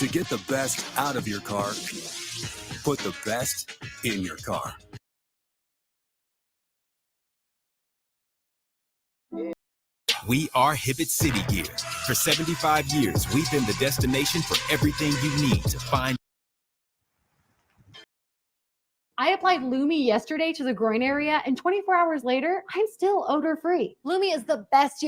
To get the best out of your car, put the best in your car. We are Hibbett City Gear. For 75 years, we've been the destination for everything you need to find. I applied Lumi yesterday to the groin area, and 24 hours later, I'm still odor-free. Lumi is the best.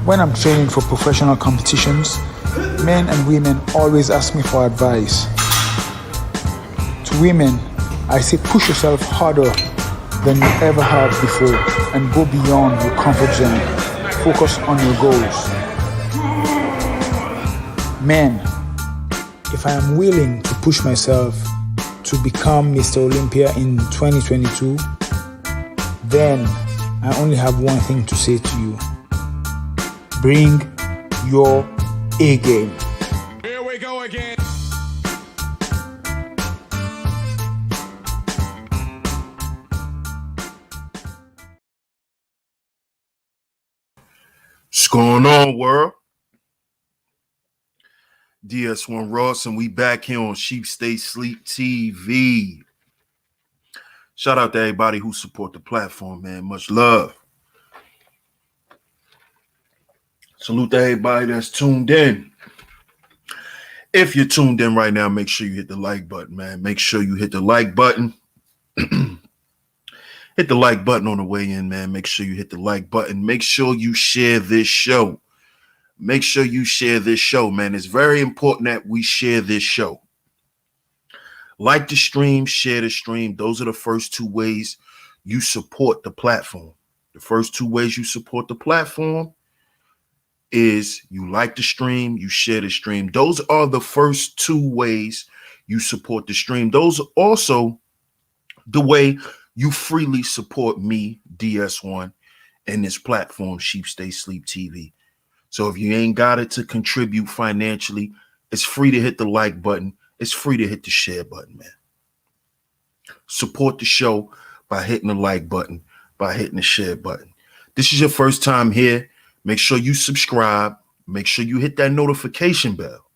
When I'm training for professional competitions, men and women always ask me for advice. To women, I say push yourself harder than you ever have before and go beyond your comfort zone. Focus on your goals. Men, if I am willing to push myself to become Mr. Olympia in 2022, then I only have one thing to say to you. Bring your A game. Here we go again. What's going on, world? DS1 Ross, and we back here on Sheep Stay Sleep TV. Shout out to everybody who support the platform, man. Much love. Salute to everybody that's tuned in. If you're tuned in right now, make sure you hit the like button, man. Make sure you hit the like button. Hit the like button on the way in, man. Make sure you hit the like button. Make sure you share this show. Make sure you share this show, man. It's very important that we share this show. Like the stream, share the stream. Those are the first two ways you support the platform. The first two ways you support the platform is you like the stream, you share the stream. Those are the first two ways you support the stream. Those are also the way you freely support me, DS1, and this platform, Sheep Stay Sleep TV. So if you ain't got it to contribute financially, it's free to hit the like button. It's free to hit the share button, man. Support the show by hitting the like button, by hitting the share button. This is your first time here. Make sure you subscribe. Make sure you hit that notification bell.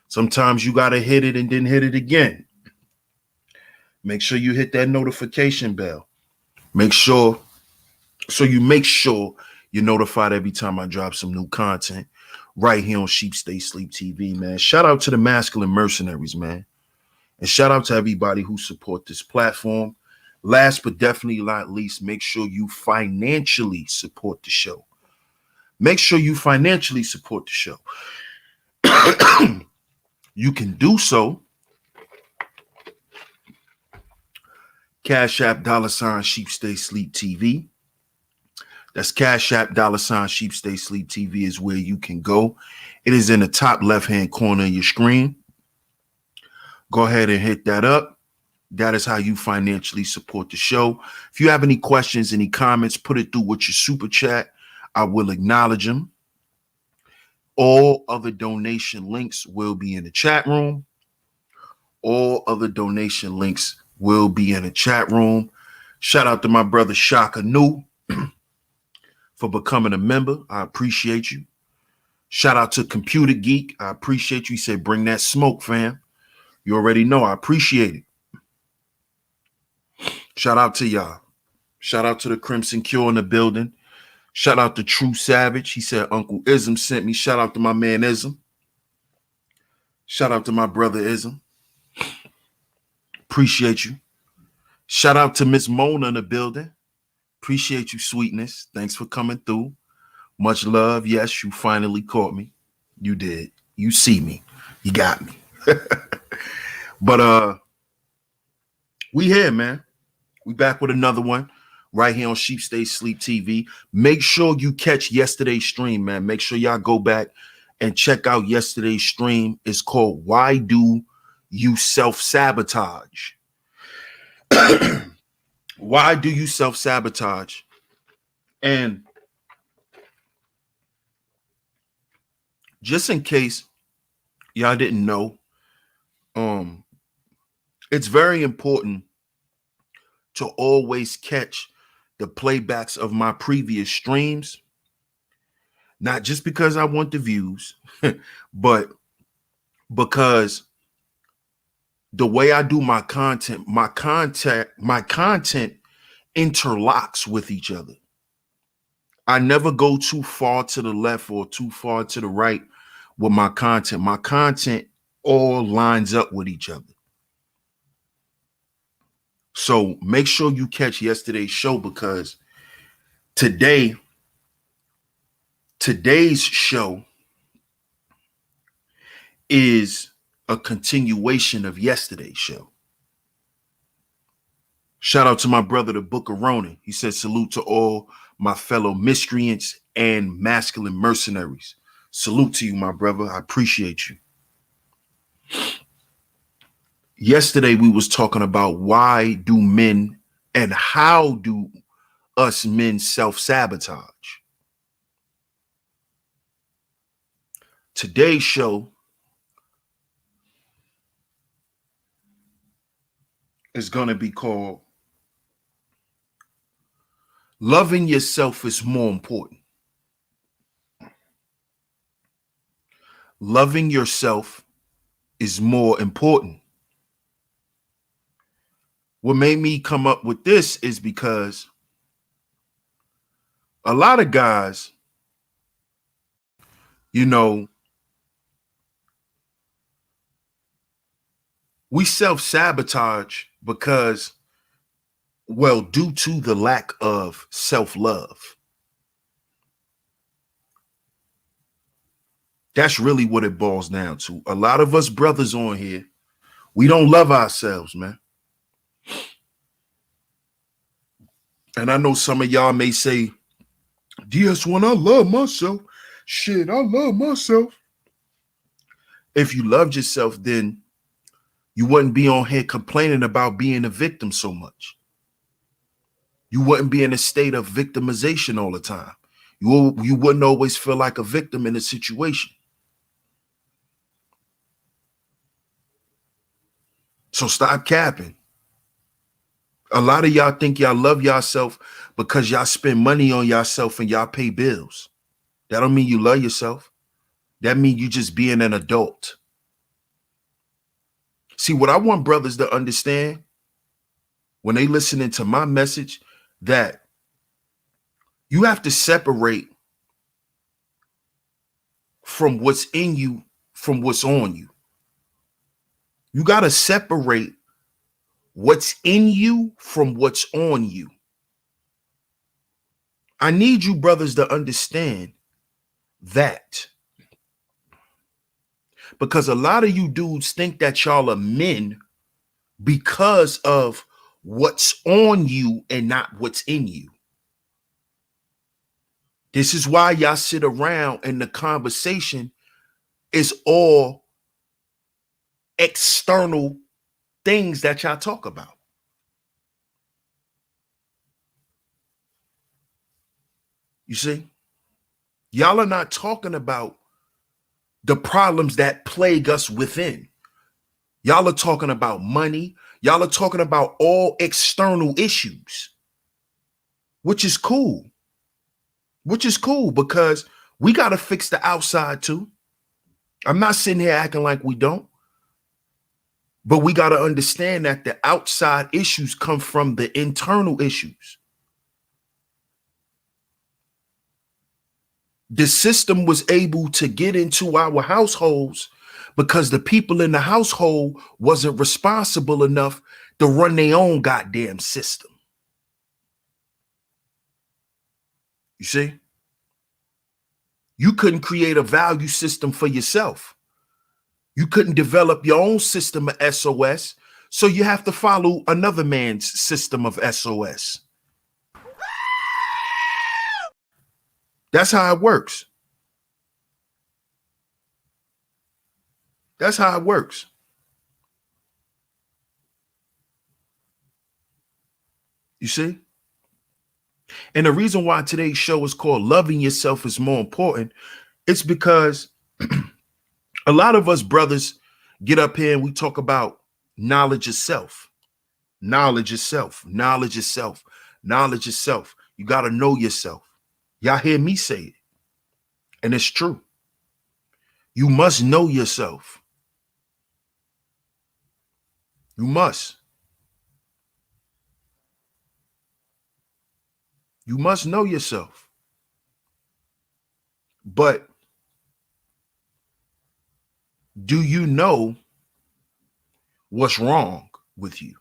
Sometimes you got to hit it and then hit it again. Make sure you hit that notification bell. Make sure you're notified every time I drop some new content right here on Sheep Stay Sleep TV, man. Shout out to the masculine mercenaries, man. And shout out to everybody who support this platform. Last but definitely not least, make sure you financially support the show. Make sure you financially support the show. You can do so. Cash App $ Sheep Stay Sleep TV. That's Cash App $ Sheep Stay Sleep TV is where you can go. It is in the top left-hand corner of your screen. Go ahead and hit that up. That is how you financially support the show. If you have any questions, any comments, put it through with your super chat. I will acknowledge them. All other donation links will be in the chat room. All other donation links will be in the chat room. Shout out to my brother Shaka Nu for becoming a member. I appreciate you. Shout out to Computer Geek. I appreciate you. He said, bring that smoke, fam. You already know I appreciate it. Shout out to y'all. Shout out to the Crimson Cure in the building. Shout out to True Savage. He said Uncle Ism sent me. Shout out to my man Ism. Shout out to my brother Ism. Appreciate you. Shout out to Miss Mona in the building. Appreciate you, sweetness. Thanks for coming through. Much love. Yes, you finally caught me. You did. You see me. You got me. But we here, man. We back with another one. right here on Sheep Stay Sleep TV. Make sure you catch yesterday's stream, man. Make sure y'all go back and check out yesterday's stream. It's called Why Do You Self-Sabotage? Why do you self-sabotage? And just in case y'all didn't know, it's very important to always catch the playbacks of my previous streams, not just because I want the views, but because the way I do my content interlocks with each other. I never go too far to the left or too far to the right with my content. My content all lines up with each other. So make sure you catch yesterday's show, because today's show is a continuation of yesterday's show. Shout out to my brother, the Book of Ronan. He said, salute to all my fellow miscreants and masculine mercenaries. Salute to you, my brother. I appreciate you. Yesterday, we was talking about why do men and how do us men self-sabotage. Today's show is going to be called Loving Yourself is More Important. Loving yourself is more important. What made me come up with this is because a lot of guys, you know, we self-sabotage because, well, due to the lack of self-love. That's really what it boils down to. A lot of us brothers on here, we don't love ourselves, man. And I know some of y'all may say, DS1, I love myself. Shit, I love myself. If you loved yourself, then you wouldn't be on here complaining about being a victim so much. You wouldn't be in a state of victimization all the time. You wouldn't always feel like a victim in a situation. So stop capping. A lot of y'all think y'all love yourself because y'all spend money on yourself and y'all pay bills. That don't mean you love yourself. That means you just being an adult. See, what I want brothers to understand when they listening to my message, that you have to separate from what's in you from what's on you. You got to separate what's in you from what's on you. I need you brothers to understand that. Because a lot of you dudes think that y'all are men because of what's on you and not what's in you. This is why y'all sit around and the conversation is all external things that y'all talk about. You see, y'all are not talking about the problems that plague us within. Y'all are talking about money. Y'all are talking about all external issues, which is cool. Which is cool because we got to fix the outside too. I'm not sitting here acting like we don't. But we got to understand that the outside issues come from the internal issues. The system was able to get into our households because the people in the household wasn't responsible enough to run their own goddamn system. You see? You couldn't create a value system for yourself. You couldn't develop your own system of SOS, so you have to follow another man's system of SOS. That's how it works. That's how it works. You see? And the reason why today's show is called Loving Yourself is More Important, it's because a lot of us brothers get up here and we talk about knowledge of self. Knowledge of self. Knowledge of self. Knowledge of self. You got to know yourself. Y'all hear me say it. And it's true. You must know yourself. You must. You must know yourself. But do you know what's wrong with you?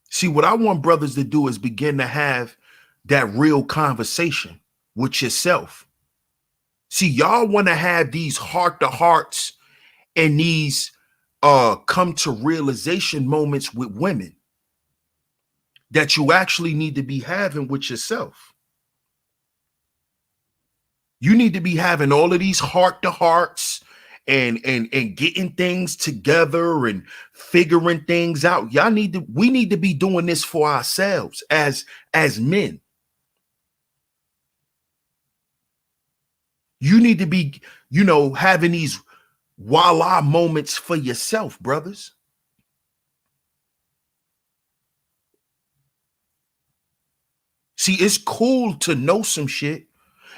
See, what I want brothers to do is begin to have that real conversation with yourself. See, y'all want to have these heart to hearts and these come to realization moments with women that you actually need to be having with yourself. You need to be having all of these heart to hearts and getting things together and figuring things out. We need to be doing this for ourselves as men. You need to be, having these voila moments for yourself, brothers. See, it's cool to know some shit.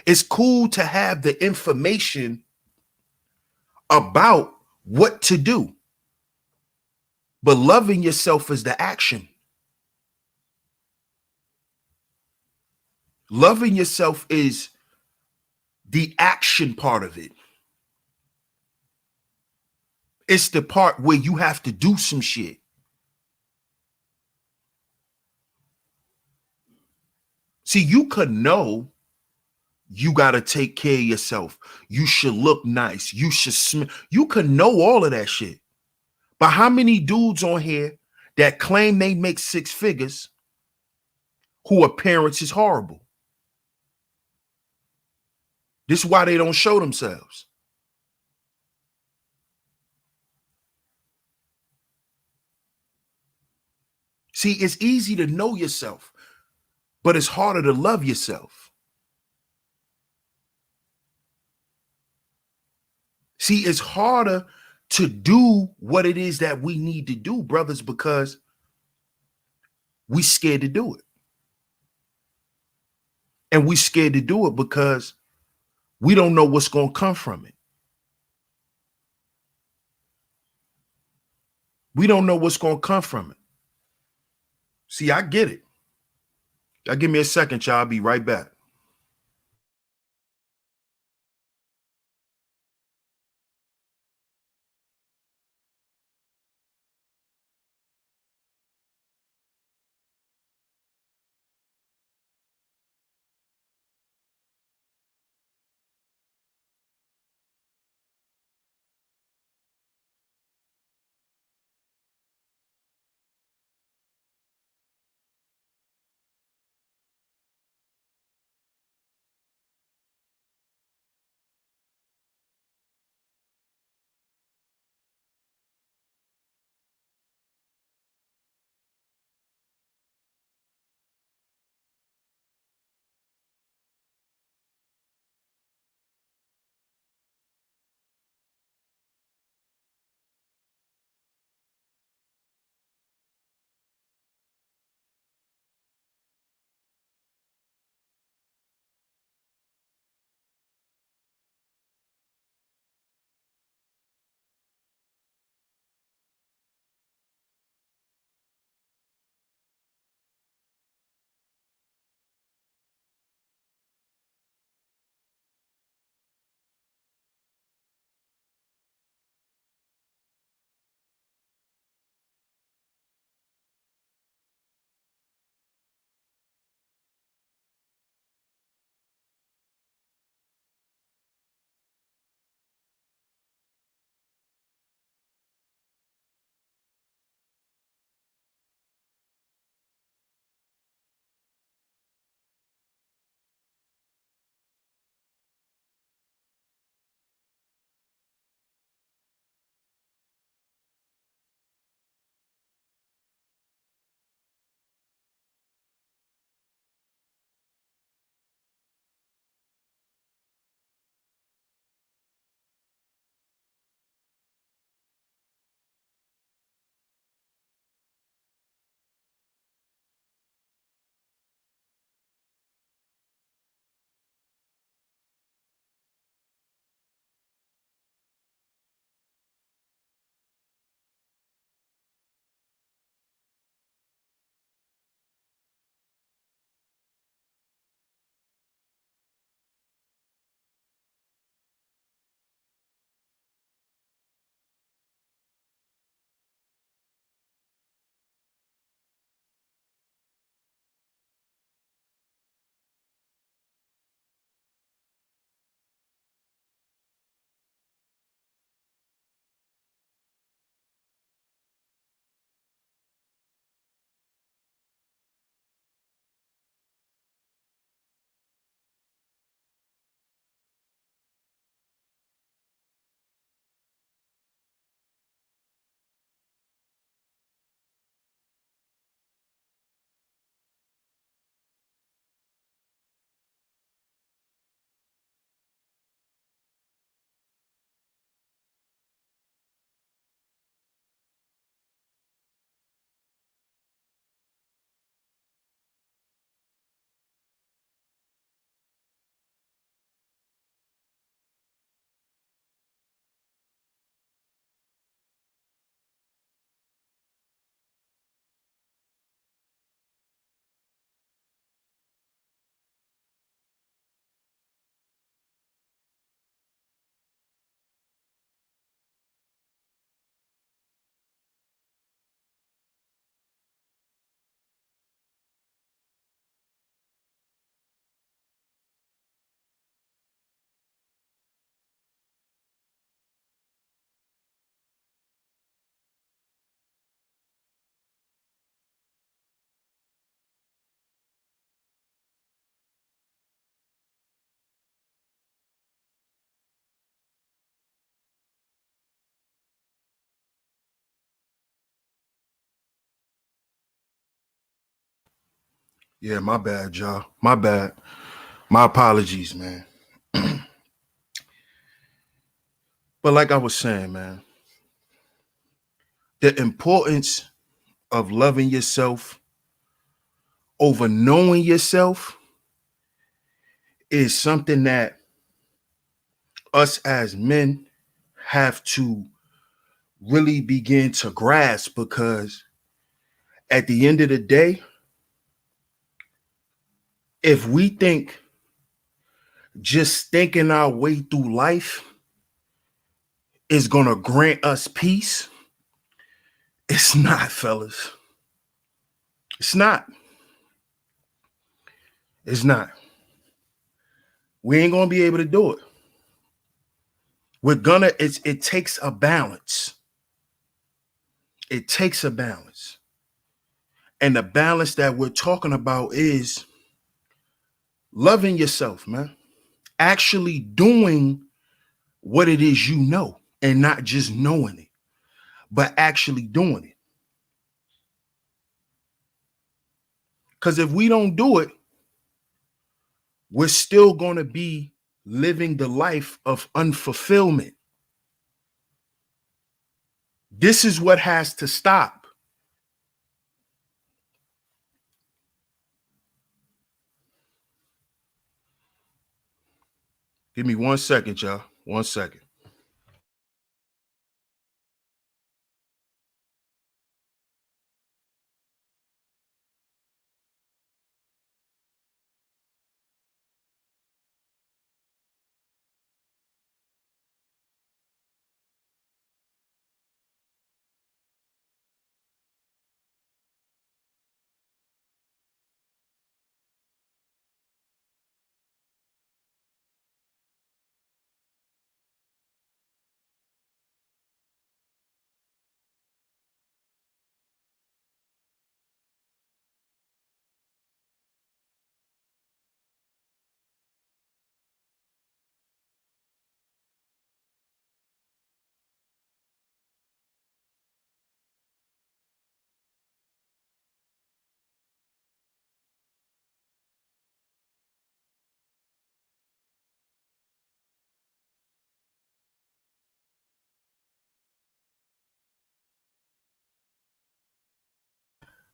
It's cool to have the information about what to do. But loving yourself is the action. Loving yourself is the action part of it. It's the part where you have to do some shit. See, you could know you got to take care of yourself. You should look nice. You should smell. You could know all of that shit. But how many dudes on here that claim they make six figures who appearance is horrible? This is why they don't show themselves. See, it's easy to know yourself, but it's harder to love yourself. See, it's harder to do what it is that we need to do, brothers, because we scared to do it. And we scared to do it because we don't know what's going to come from it. We don't know what's going to come from it. See, I get it. Y'all give me a second, y'all. I'll be right back. Yeah, my bad, y'all. My bad. My apologies, man. But like I was saying, man, the importance of loving yourself over knowing yourself is something that us as men have to really begin to grasp, because at the end of the day, if we think just thinking our way through life is going to grant us peace, it's not, fellas. It's not. It's not. We ain't going to be able to do it. It takes a balance. It takes a balance. And the balance that we're talking about is loving yourself, man. Actually doing what it is you know, and not just knowing it, but actually doing it. Because if we don't do it, we're still going to be living the life of unfulfillment. This is what has to stop. Give me 1 second, y'all. 1 second.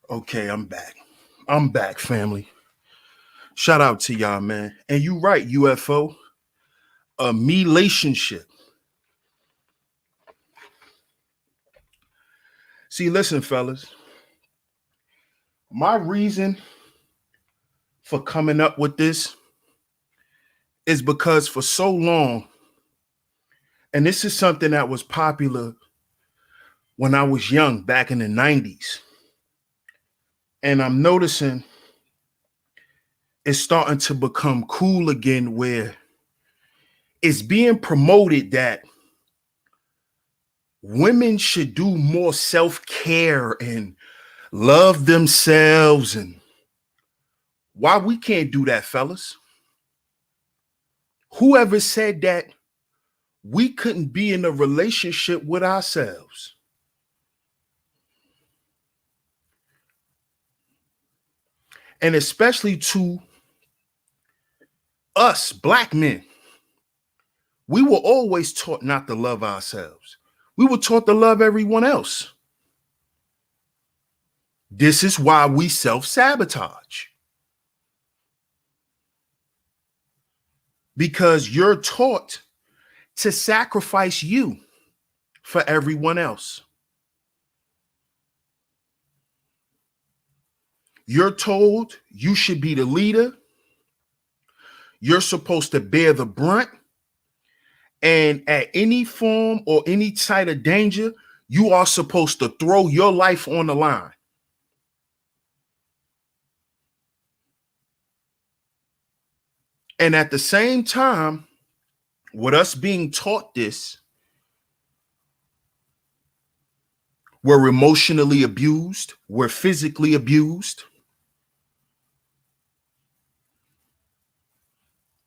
Okay, I'm back. I'm back, family. Shout out to y'all, man. And you right, UFO. A me-lationship. See, listen, fellas. My reason for coming up with this is because for so long, and this is something that was popular when I was young, back in the 90s. And I'm noticing it's starting to become cool again, where it's being promoted that women should do more self-care and love themselves. And why we can't do that, fellas? Whoever said that we couldn't be in a relationship with ourselves? And especially to us black men, we were always taught not to love ourselves. We were taught to love everyone else. This is why we self-sabotage. Because you're taught to sacrifice you for everyone else. You're told you should be the leader. You're supposed to bear the brunt. And at any form or any type of danger, you are supposed to throw your life on the line. And at the same time, with us being taught this, we're emotionally abused, we're physically abused.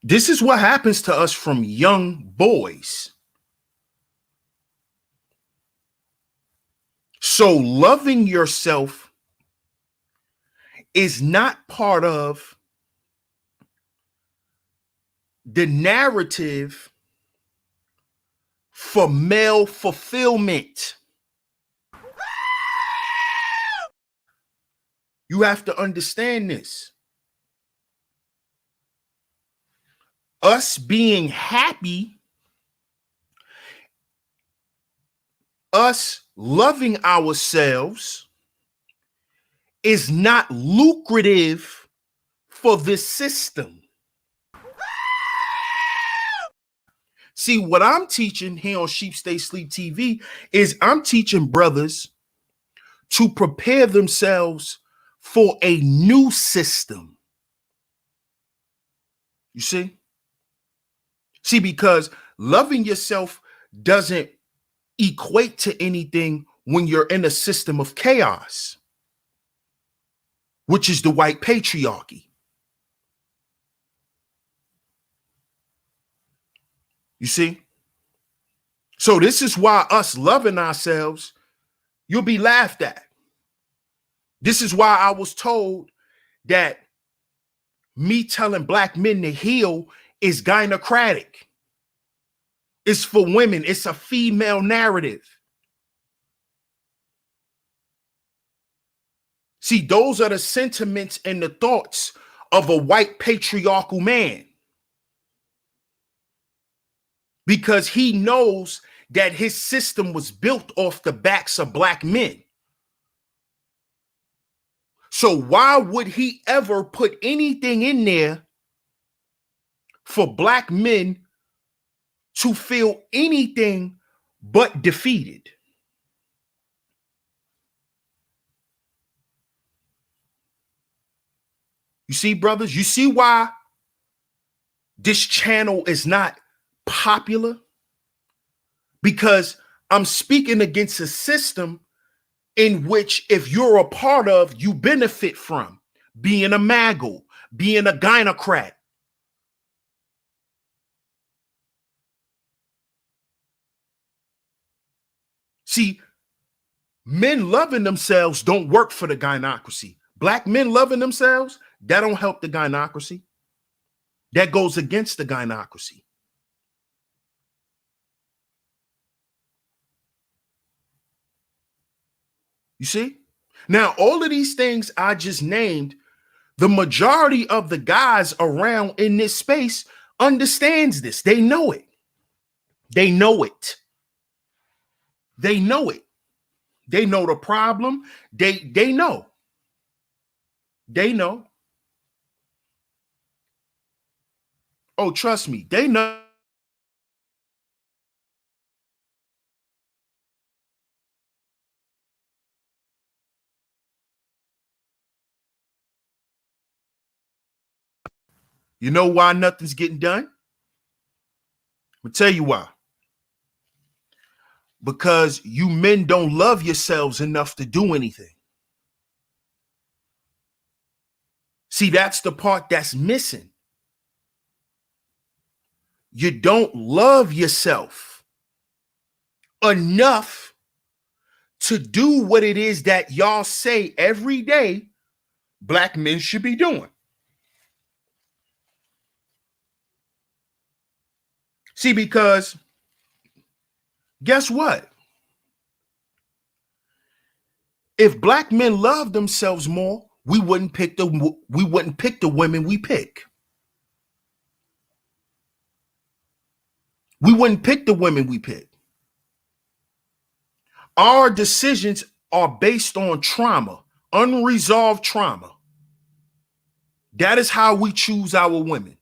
This is what happens to us from young boys. So loving yourself is not part of the narrative for male fulfillment. You have to understand this. Us being happy, us loving ourselves is not lucrative for this system. See, what I'm teaching here on Sheep Stay Sleep TV is I'm teaching brothers to prepare themselves for a new system. You see? See, because loving yourself doesn't equate to anything when you're in a system of chaos, which is the white patriarchy. You see? So this is why us loving ourselves, you'll be laughed at. This is why I was told that me telling black men to heal is gynocratic. It's for women. It's a female narrative. See, those are the sentiments and the thoughts of a white patriarchal man. Because he knows that his system was built off the backs of black men. So why would he ever put anything in there for black men to feel anything but defeated? You see, brothers, you see why this channel is not popular? Because I'm speaking against a system in which, if you're a part of, you benefit from being a maggle, being a gynocrat. See, men loving themselves don't work for the gynocracy. Black men loving themselves, that don't help the gynocracy. That goes against the gynocracy. You see? Now, all of these things I just named, the majority of the guys around in this space understands this. They know it. They know it. They know it. They know the problem. They know. They know. Oh, trust me, they know. You know why nothing's getting done? I'll tell you why. Because you men don't love yourselves enough to do anything. See, that's the part that's missing. You don't love yourself enough to do what it is that y'all say every day black men should be doing. See, because guess what? If black men love themselves more, we wouldn't pick the women we pick. We wouldn't pick the women we pick. Our decisions are based on trauma, unresolved trauma. That is how we choose our women.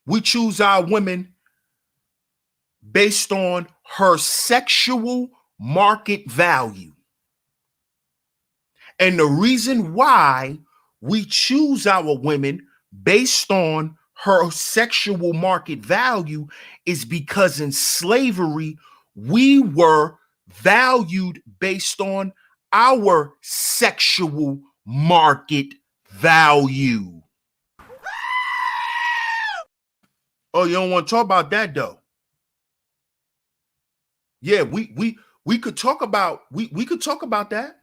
We choose our women based on her sexual market value. And the reason why we choose our women based on her sexual market value is because in slavery, we were valued based on our sexual market value. Oh, you don't want to talk about that though. Yeah, we We could talk about we could talk about that.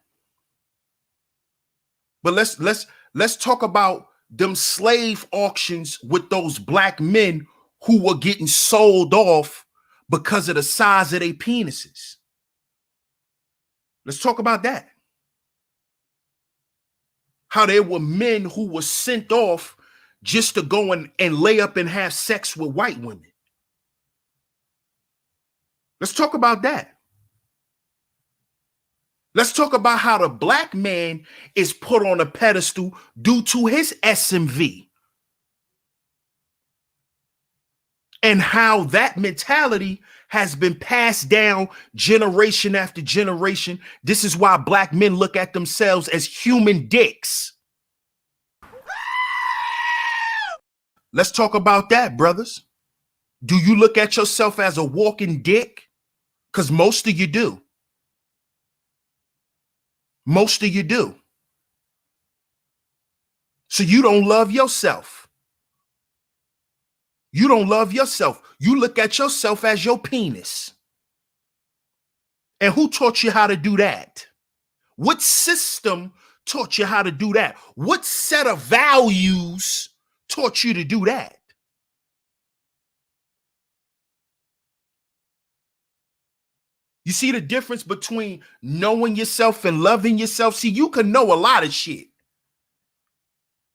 But let's talk about them slave auctions with those black men who were getting sold off because of the size of their penises. Let's talk about that. How there were men who were sent off just to go and lay up and have sex with white women. Let's talk about that. Let's talk about how the black man is put on a pedestal due to his SMV. And how that mentality has been passed down generation after generation. This is why black men look at themselves as human dicks. Let's talk about that, brothers. Do you look at yourself as a walking dick? Because most of you do. Most of you do. So you don't love yourself. You don't love yourself. You look at yourself as your penis. And who taught you how to do that? What system taught you how to do that? What set of values taught you to do that? You see the difference between knowing yourself and loving yourself? See, you can know a lot of shit.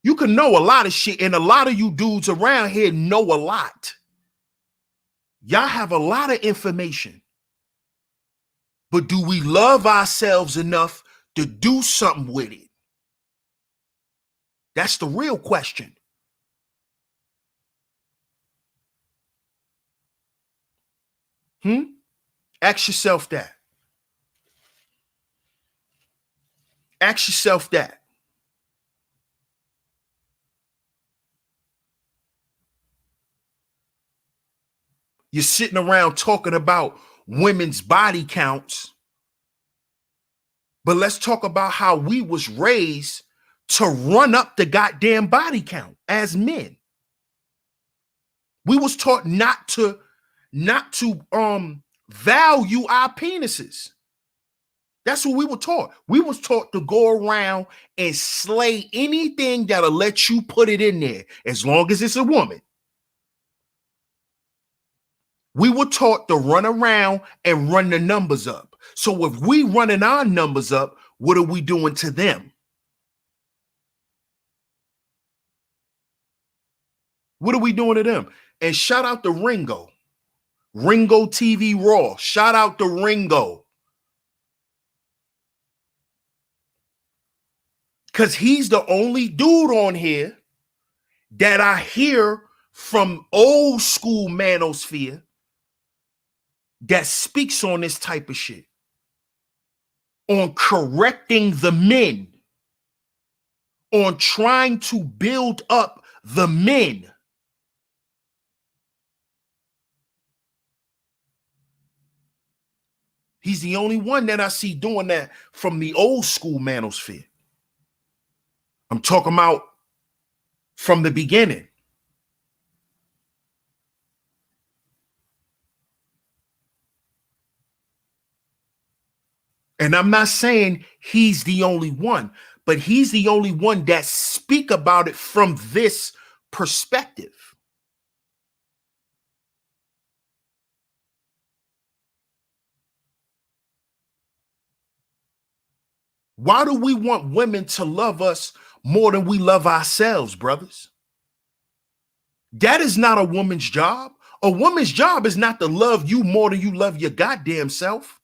You can know a lot of shit, and a lot of you dudes around here know a lot. Y'all have a lot of information. But do we love ourselves enough to do something with it? That's the real question. Ask yourself that. Ask yourself that. You're sitting around talking about women's body counts. But let's talk about how we was raised to run up the goddamn body count as men. We was taught not to value our penises. That's what we were taught. We was taught to go around and slay anything that'll let you put it in there, as long as it's a woman. We were taught to run around and run the numbers up. So if we running our numbers up, what are we doing to them? What are we doing to them? And shout out to Ringo. Ringo TV Raw. Shout out to Ringo. Because he's the only dude on here that I hear from old school manosphere that speaks on this type of shit. On correcting the men. On trying to build up the men. He's the only one that I see doing that from the old school manosphere. I'm talking about from the beginning. And I'm not saying he's the only one, but he's the only one that speak about it from this perspective. Why do we want women to love us more than we love ourselves, brothers? That is not a woman's job. A woman's job is not to love you more than you love your goddamn self.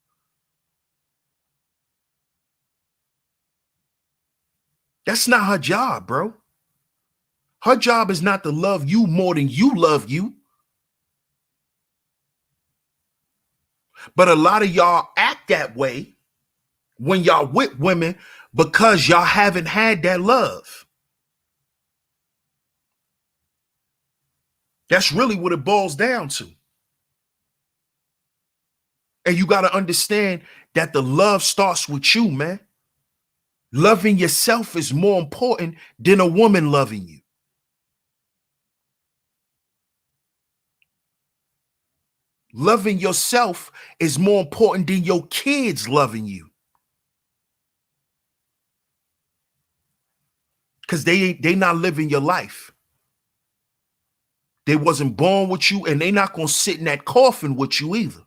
That's not her job, bro. Her job is not to love you more than you love you. But a lot of y'all act that way when y'all with women because y'all haven't had that love. That's really what it boils down to. And you got to understand that the love starts with you, man. Loving yourself is more important than a woman loving you. Loving yourself is more important than your kids loving you. Because they not living your life. They wasn't born with you, and they not going to sit in that coffin with you either.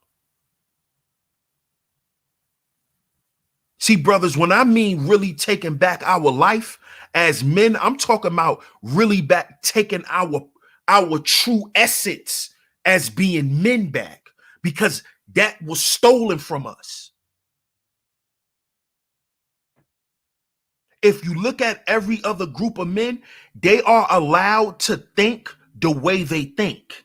See, brothers, when I mean really taking back our life as men, I'm talking about really back taking our true essence as being men back, because that was stolen from us. If you look at every other group of men, they are allowed to think the way they think.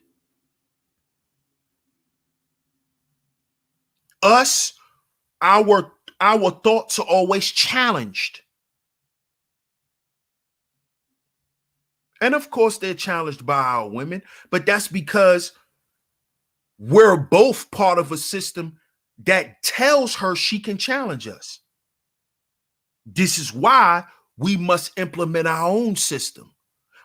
Us, our thoughts are always challenged. And of course, they're challenged by our women, but that's because we're both part of a system that tells her she can challenge us. This is why we must implement our own system.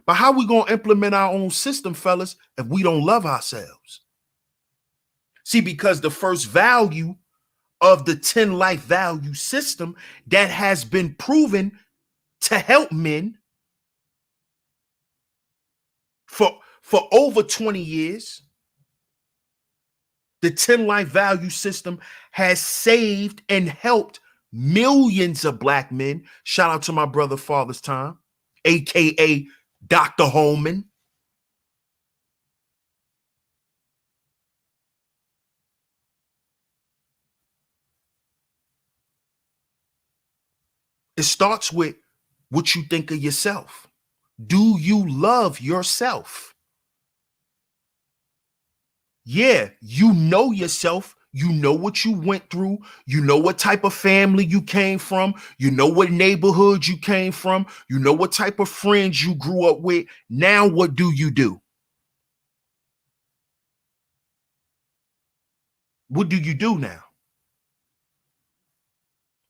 But how we going to implement our own system, fellas, if we don't love ourselves? See, because the first value of the 10 life value system that has been proven to help men for over 20 years, the 10 life value system has saved and helped millions of black men. Shout out to my brother Father's Time, aka Dr. Holman. It starts with what you think of yourself. Do you love yourself? Yeah, you know yourself. You know what you went through. You know what type of family you came from. You know what neighborhood you came from. You know what type of friends you grew up with. Now, what do you do? What do you do now?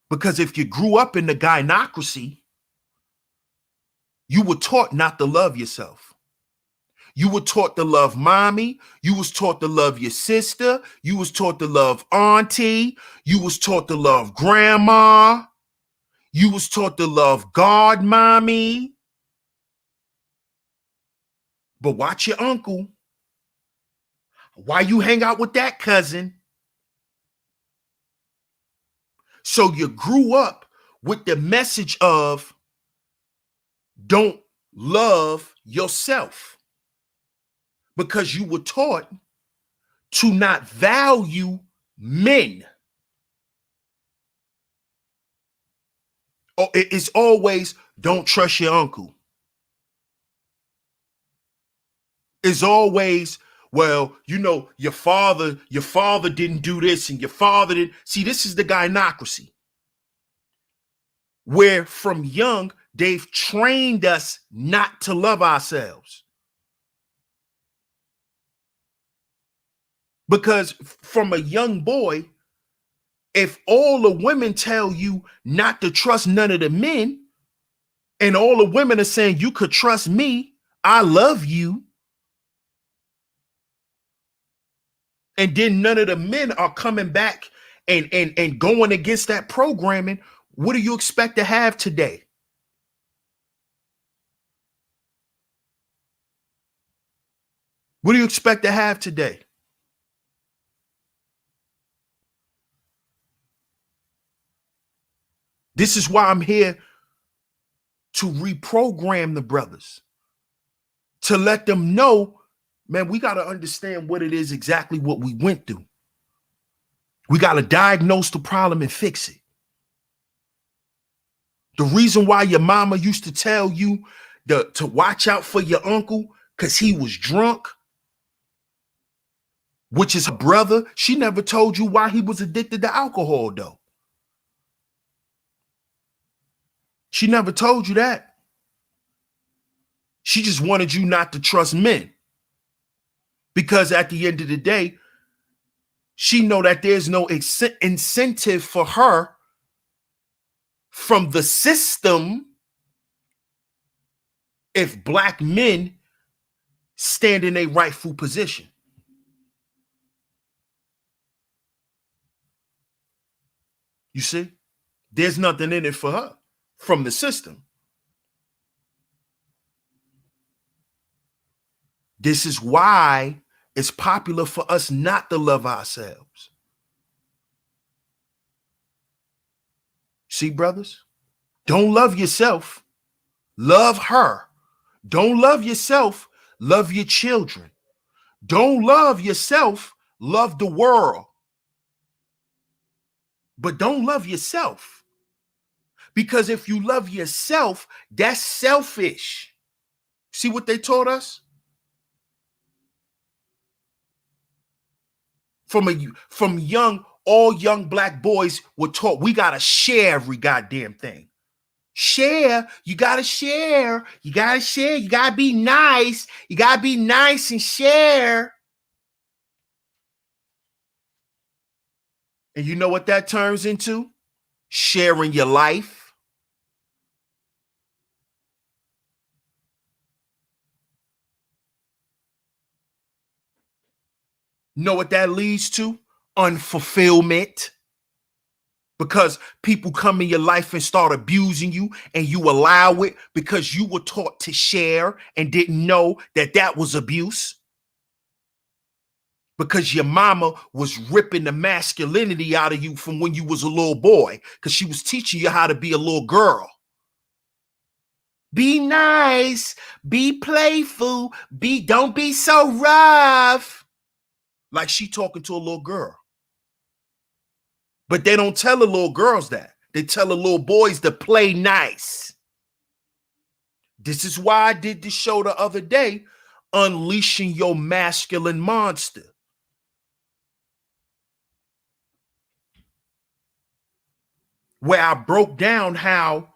Because if you grew up in the gynocracy, you were taught not to love yourself. You were taught to love mommy. You was taught to love your sister. You was taught to love auntie. You was taught to love grandma. You was taught to love God, mommy. But watch your uncle. Why you hang out with that cousin? So you grew up with the message of don't love yourself, because you were taught to not value men. Oh, it's always don't trust your uncle. It's always, well, you know, your father didn't do this and your father didn't. See, this is the gynocracy, where from young, they've trained us not to love ourselves. Because from a young boy, if all the women tell you not to trust none of the men, and all the women are saying you could trust me, I love you, and then none of the men are coming back and going against that programming, what do you expect to have today? What do you expect to have today? This is why I'm here to reprogram the brothers, to let them know, man, we got to understand what it is exactly what we went through. We got to diagnose the problem and fix it. The reason why your mama used to tell you to watch out for your uncle because he was drunk, which is her brother, she never told you why he was addicted to alcohol, though. She never told you that. She just wanted you not to trust men. Because at the end of the day, she know that there's no incentive for her from the system if black men stand in a rightful position. You see, there's nothing in it for her from the system. This is why it's popular for us not to love ourselves. See, brothers, don't love yourself. Love her. Don't love yourself. Love your children. Don't love yourself. Love the world. But don't love yourself. Because if you love yourself, that's selfish. See what they taught us? From young, all young black boys were taught we gotta share every goddamn thing. Share, you gotta share, you gotta share, you gotta be nice, you gotta be nice and share. And you know what that turns into? Sharing your life. Know what that leads to? Unfulfillment. Because people come in your life and start abusing you and you allow it because you were taught to share and didn't know that that was abuse. Because your mama was ripping the masculinity out of you from when you was a little boy because she was teaching you how to be a little girl. Be nice, be playful, don't be so rough. Like she talking to a little girl. But they don't tell the little girls that. They tell the little boys to play nice. This is why I did the show the other day, Unleashing Your Masculine Monster. Where I broke down how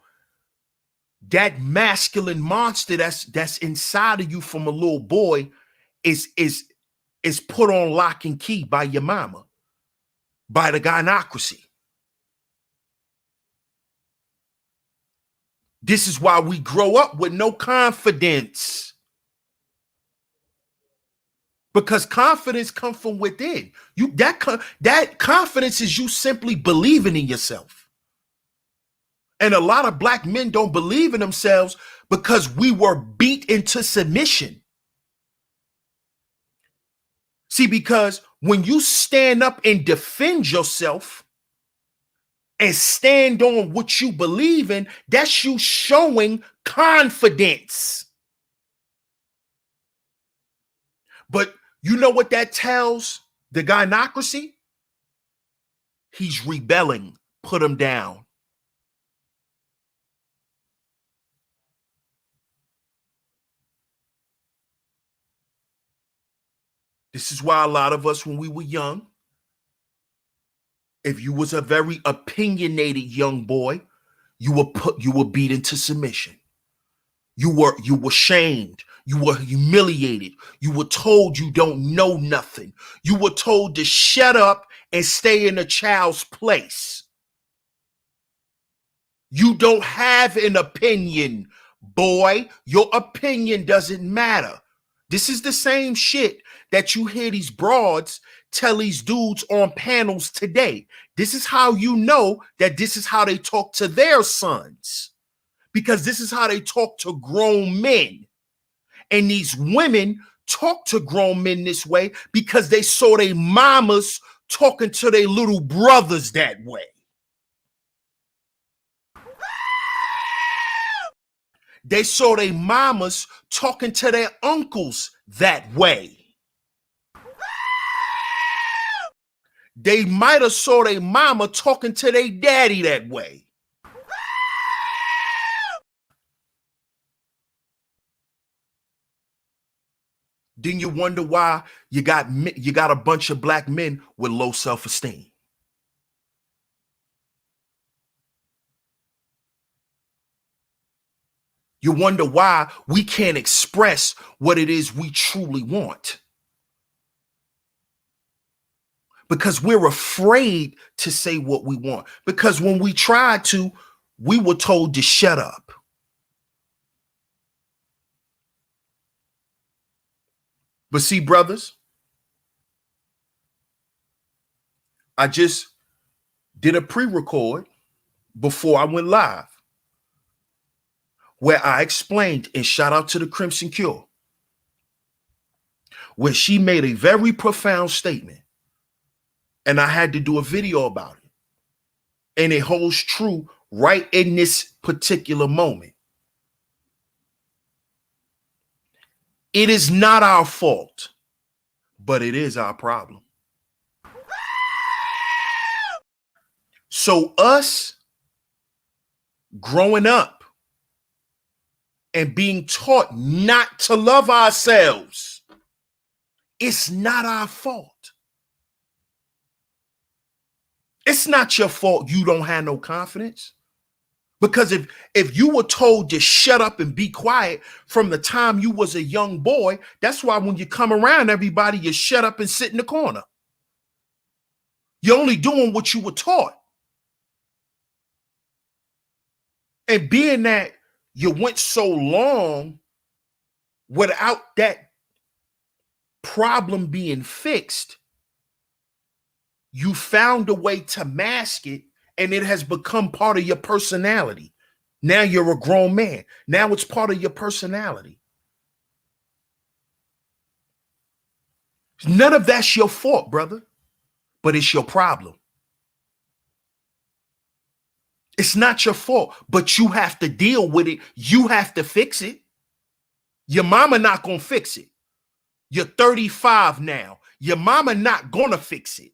that masculine monster that's inside of you from a little boy is put on lock and key by your mama, by the gynocracy. This is why we grow up with no confidence. Because confidence comes from within. That confidence is you simply believing in yourself. And a lot of black men don't believe in themselves because we were beat into submission. See, because when you stand up and defend yourself and stand on what you believe in, that's you showing confidence. But you know what that tells the gynocracy? He's rebelling. Put him down. This is why a lot of us, when we were young, if you was a very opinionated young boy, you were beat into submission. You were shamed. You were humiliated. You were told you don't know nothing. You were told to shut up and stay in a child's place. You don't have an opinion, boy. Your opinion doesn't matter. This is the same shit that you hear these broads tell these dudes on panels today. This is how you know that this is how they talk to their sons. Because this is how they talk to grown men. And these women talk to grown men this way because they saw their mamas talking to their little brothers that way. They saw their mamas talking to their uncles that way. They might have saw their mama talking to their daddy that way. Then you wonder why you got a bunch of black men with low self-esteem. You wonder why we can't express what it is we truly want. Because we're afraid to say what we want. Because when we tried to, we were told to shut up. But see, brothers, did a pre-record before I went live where I explained, and shout out to the Crimson Cure, where she made a very profound statement. And I had to do a video about it. And it holds true right in this particular moment. It is not our fault, but it is our problem. So us growing up and being taught not to love ourselves, it's not our fault. It's not your fault you don't have no confidence. Because if you were told to shut up and be quiet from the time you was a young boy, that's why when you come around everybody, you shut up and sit in the corner. You're only doing what you were taught. And being that you went so long without that problem being fixed, you found a way to mask it, and it has become part of your personality. Now you're a grown man. Now it's part of your personality. None of that's your fault, brother, but it's your problem. It's not your fault, but you have to deal with it. You have to fix it. Your mama not gonna fix it. You're 35 now. Your mama not gonna fix it.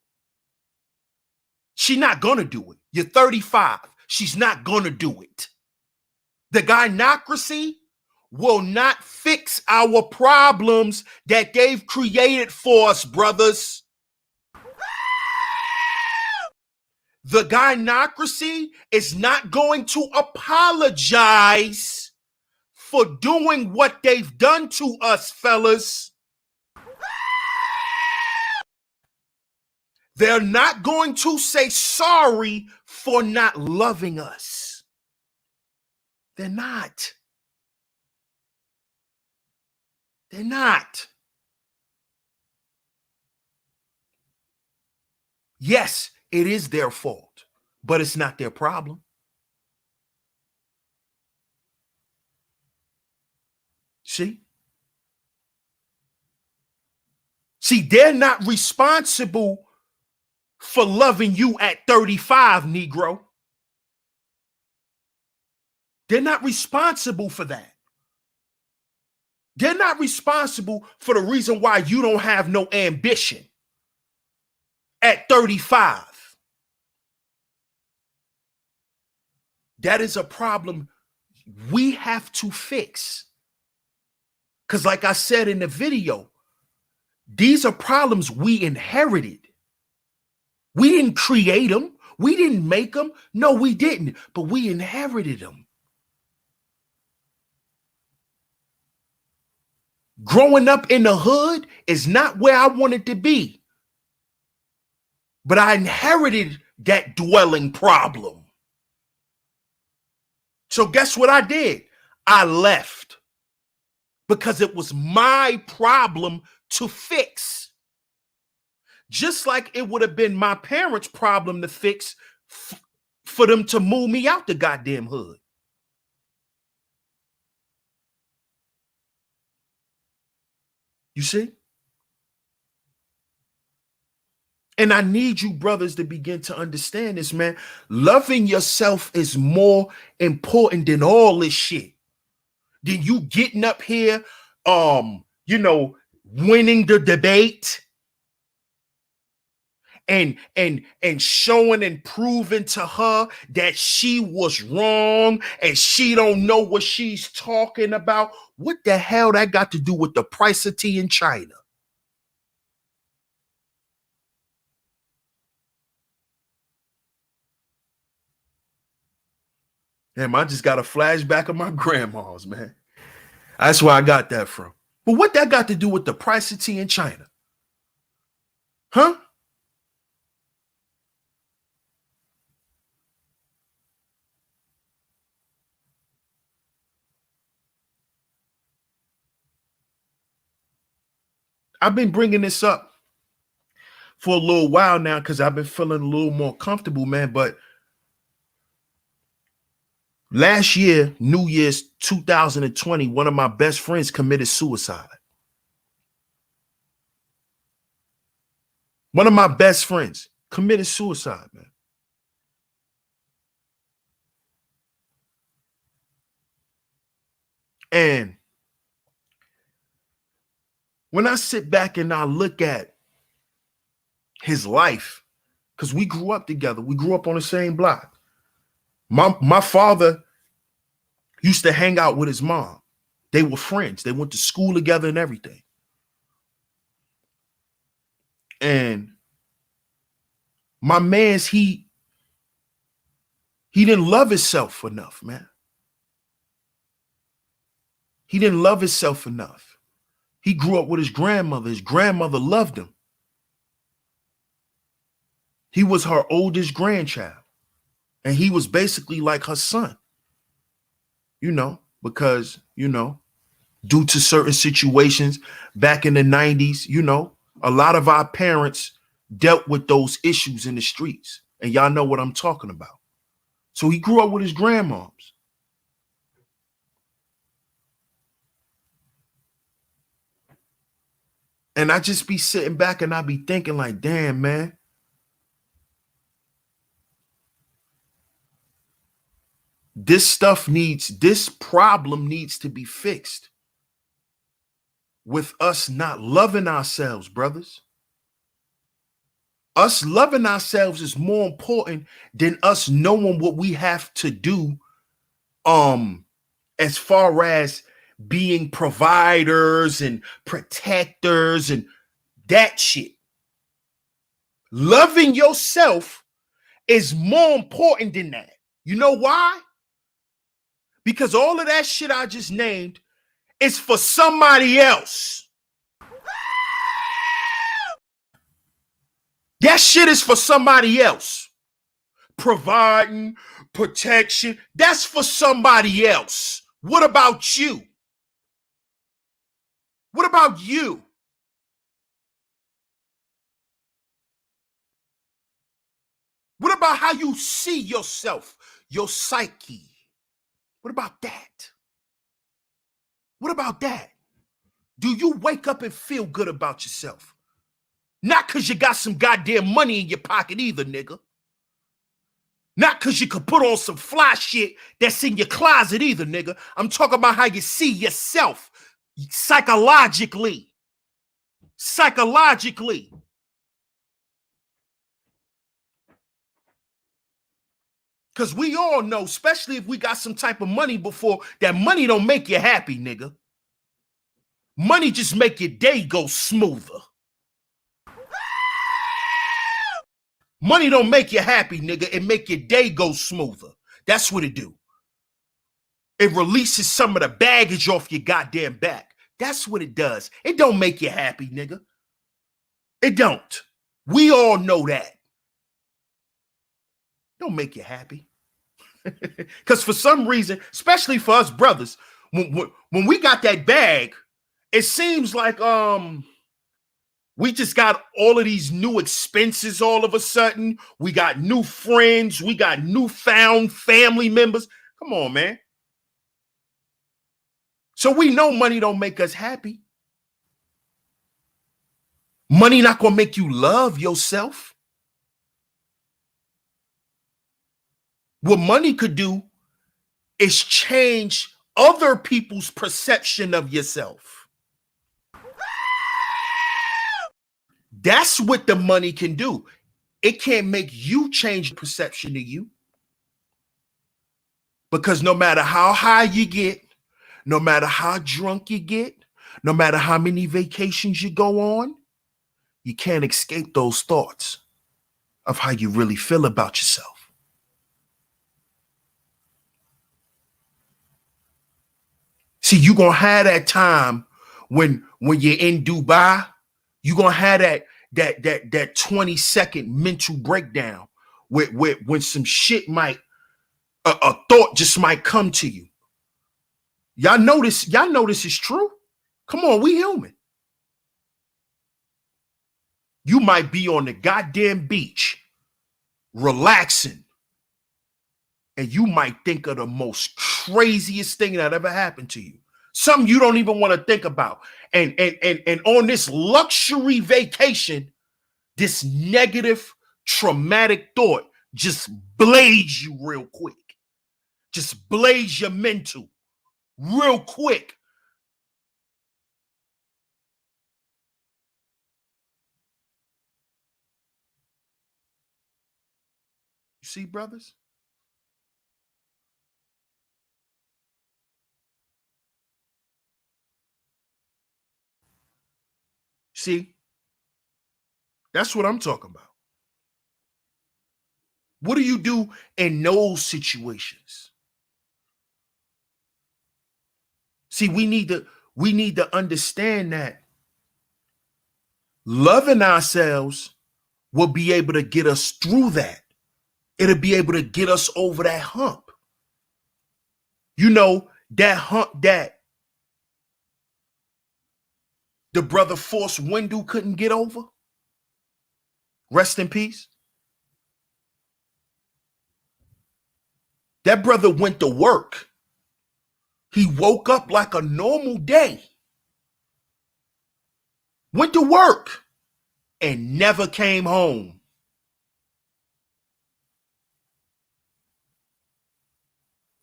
She's not gonna do it. You're 35. She's not gonna do it. The gynocracy will not fix our problems that they've created for us, brothers. The gynocracy is not going to apologize for doing what they've done to us, fellas. They're not going to say sorry for not loving us. They're not. They're not. Yes, it is their fault, but it's not their problem. See? See, they're not responsible for loving you at 35, Negro. They're not responsible for that. They're not responsible for the reason why you don't have no ambition at 35. That is a problem we have to fix. Because like I said in the video, these are problems we inherited. We didn't create them. We didn't make them. No, we didn't. But we inherited them. Growing up in the hood is not where I wanted to be. But I inherited that dwelling problem. So guess what I did? I left. Because it was my problem to fix. Just like it would have been my parents' problem to fix for them to move me out the goddamn hood. You see? And I need you brothers to begin to understand this, man. Loving yourself is more important than all this shit. Than you getting up here, winning the debate. And showing and proving to her that she was wrong and she don't know what she's talking about. What the hell that got to do with the price of tea in China? Damn, I just got a flashback of my grandma's, man. That's where I got that from. But what that got to do with the price of tea in China? Huh? I've been bringing this up for a little while now because I've been feeling a little more comfortable, man. But last year, New Year's 2020, one of my best friends committed suicide. One of my best friends committed suicide, man. And when I sit back and I look at his life, because we grew up together, we grew up on the same block. My father used to hang out with his mom. They were friends. They went to school together and everything. And my man's, he didn't love himself enough, man. He didn't love himself enough. He grew up with his grandmother. His grandmother loved him. He was her oldest grandchild. And he was basically like her son, you know, because, you know, due to certain situations back in the 90s, you know, a lot of our parents dealt with those issues in the streets. And y'all know what I'm talking about. So he grew up with his grandmoms. And I just be sitting back and I be thinking like, damn, man. This problem needs to be fixed with us not loving ourselves, brothers. Us loving ourselves is more important than us knowing what we have to do as far as being providers and protectors and that shit. Loving yourself is more important than that. You know why? Because all of that shit I just named is for somebody else. That shit is for somebody else. Providing, protection, that's for somebody else. What about you? What about you? What about how you see yourself, your psyche? What about that? What about that? Do you wake up and feel good about yourself? Not because you got some goddamn money in your pocket either, nigga. Not because you could put on some fly shit that's in your closet either, nigga. I'm talking about how you see yourself psychologically. Psychologically. Because we all know, especially if we got some type of money before, that money don't make you happy, nigga. Money just make your day go smoother. Money don't make you happy, nigga. It make your day go smoother. That's what it do. It releases some of the baggage off your goddamn back. That's what it does. It don't make you happy, nigga. It don't. We all know that. Don't make you happy. Because for some reason, especially for us brothers, when we got that bag, it seems like we just got all of these new expenses all of a sudden. We got new friends. We got newfound family members. Come on, man. So we know money don't make us happy. Money not going to make you love yourself. What money could do is change other people's perception of yourself. That's what the money can do. It can't make you change the perception of you. Because no matter how high you get, no matter how drunk you get, no matter how many vacations you go on, you can't escape those thoughts of how you really feel about yourself. See, you're going to have that time when you're in Dubai, you're going to have that 20-second mental breakdown where when some shit might, a thought just might come to you. Y'all know this is true. Come on, we human. You might be on the goddamn beach, relaxing, and you might think of the most craziest thing that ever happened to you. Something you don't even want to think about. And on this luxury vacation, this negative, traumatic thought just blades you real quick. Just blades your mental real quick. You see, brothers? See? That's what I'm talking about. What do you do in those situations? See, we need to understand that loving ourselves will be able to get us through that. It'll be able to get us over that hump. You know, that hump that the brother Force Windu couldn't get over. Rest in peace. That brother went to work. He woke up like a normal day. Went to work and never came home.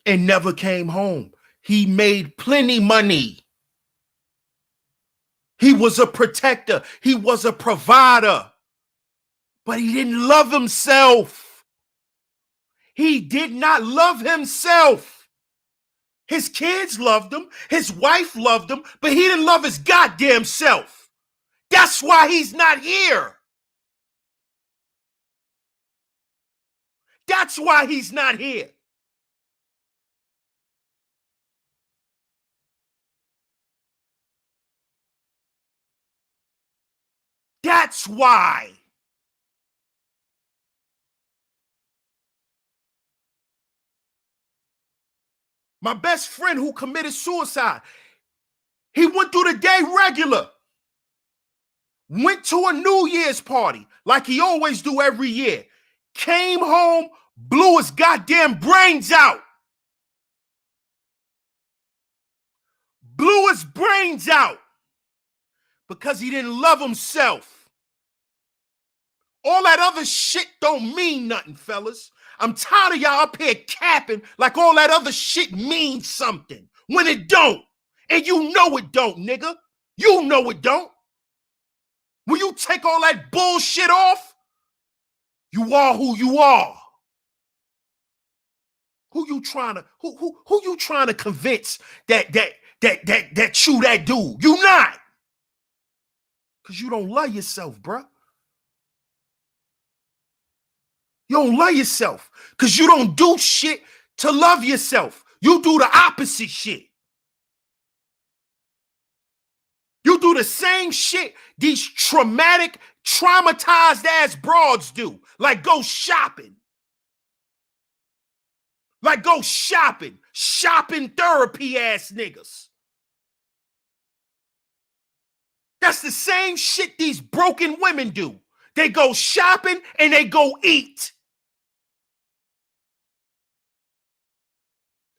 And never came home. He made plenty money. He was a protector. He was a provider. But he didn't love himself. He did not love himself. His kids loved him. His wife loved him. But he didn't love his goddamn self. That's why he's not here. That's why he's not here. That's why. My best friend who committed suicide, he went through the day regular. Went to a New Year's party like he always do every year. Came home, blew his goddamn brains out. Blew his brains out because he didn't love himself. All that other shit don't mean nothing, fellas. I'm tired of y'all up here capping like all that other shit means something when it don't. And you know it don't, nigga. You know it don't. When you take all that bullshit off, you are who you are. Who you trying to convince that you that dude? You not. Because you don't love yourself, bruh. You don't love yourself because you don't do shit to love yourself. You do the opposite shit. You do the same shit these traumatized ass broads do. Like go shopping. Like go shopping. Shopping therapy ass niggas. That's the same shit these broken women do. They go shopping and they go eat.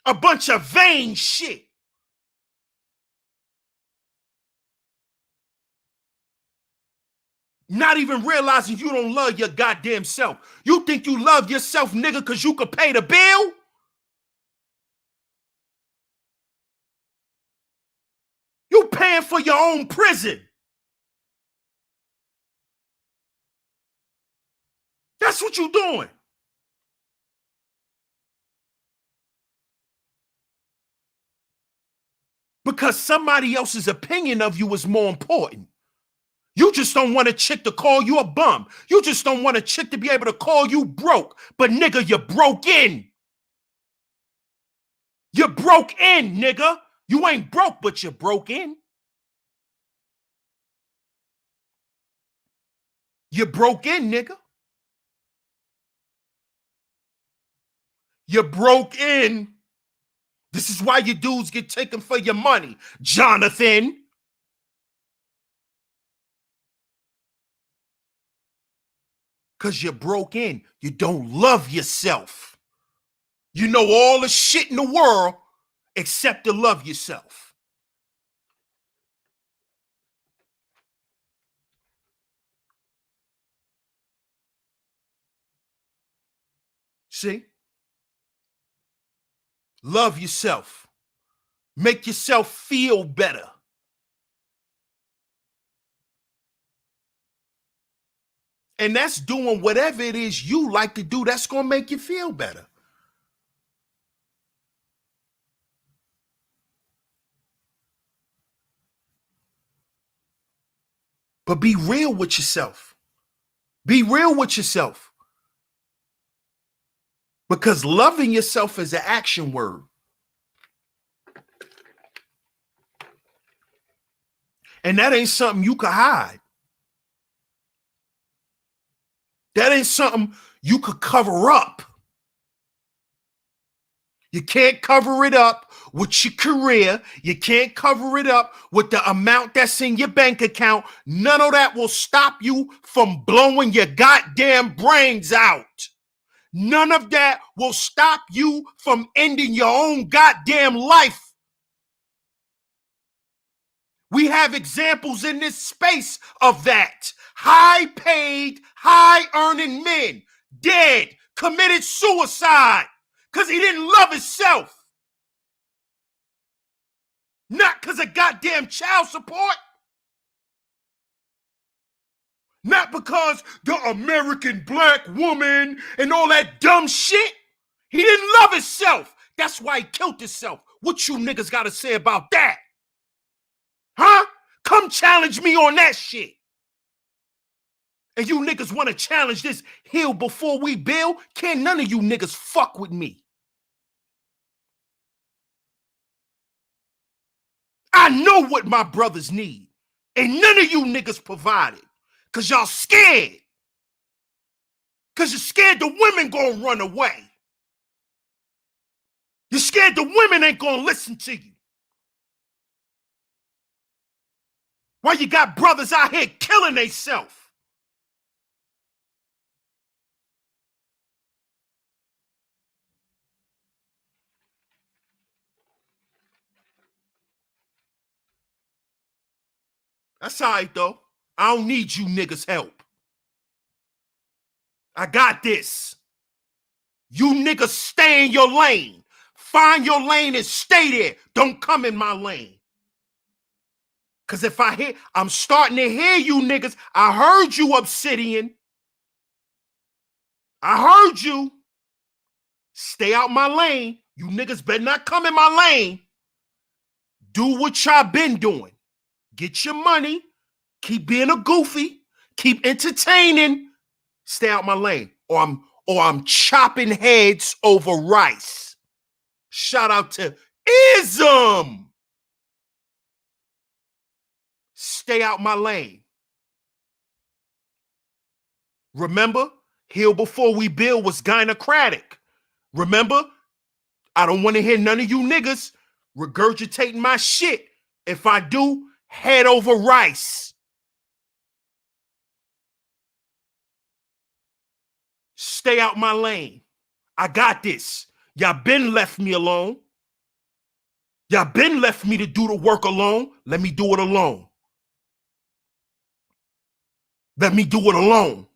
A bunch of vain shit. Not even realizing you don't love your goddamn self. You think you love yourself, nigga, because you could pay the bill? You paying for your own prison. That's what you doing. Because somebody else's opinion of you is more important. You just don't want a chick to call you a bum. You just don't want a chick to be able to call you broke. But nigga, you're broke in. You're broke in, nigga. You ain't broke, but you're broke in. You're broke in, nigga. You're broke in. This is why you dudes get taken for your money, Jonathan. because you're broke in. You don't love yourself. You know all the shit in the world except to love yourself. See? Love yourself. Make yourself feel better. And that's doing whatever it is you like to do that's going to make you feel better. But be real with yourself. Be real with yourself. Because loving yourself is an action word. And that ain't something you can hide. That ain't something you could cover up. You can't cover it up with your career. You can't cover it up with the amount that's in your bank account. None of that will stop you from blowing your goddamn brains out. None of that will stop you from ending your own goddamn life. We have examples in this space of that. High-paid, high-earning men, dead, committed suicide because he didn't love himself. Not because of goddamn child support. Not because the American black woman and all that dumb shit. He didn't love himself. That's why he killed himself. What you niggas got to say about that? Huh? Come challenge me on that shit. And you niggas want to challenge this heal before we build? Can't none of you niggas fuck with me. I know what my brothers need. And none of you niggas provide it. Because y'all scared. Because you're scared the women gonna run away. You're scared the women ain't gonna listen to you. Why you got brothers out here killing themselves? That's all right, though. I don't need you niggas' help. I got this. You niggas stay in your lane. Find your lane and stay there. Don't come in my lane. Because if I'm starting to hear you niggas. I heard you, Obsidian. I heard you. Stay out my lane. You niggas better not come in my lane. Do what y'all been doing. Get your money. Keep being a goofy. Keep entertaining. Stay out my lane. Or I'm chopping heads over rice. Shout out to Ism. Stay out my lane. Remember, heal before we build was gynocratic. Remember, I don't want to hear none of you niggas regurgitating my shit. If I do, head over rice. Stay out my lane. I got this. Y'all been left me alone. Y'all been left me to do the work alone. Let me do it alone. Let me do it alone.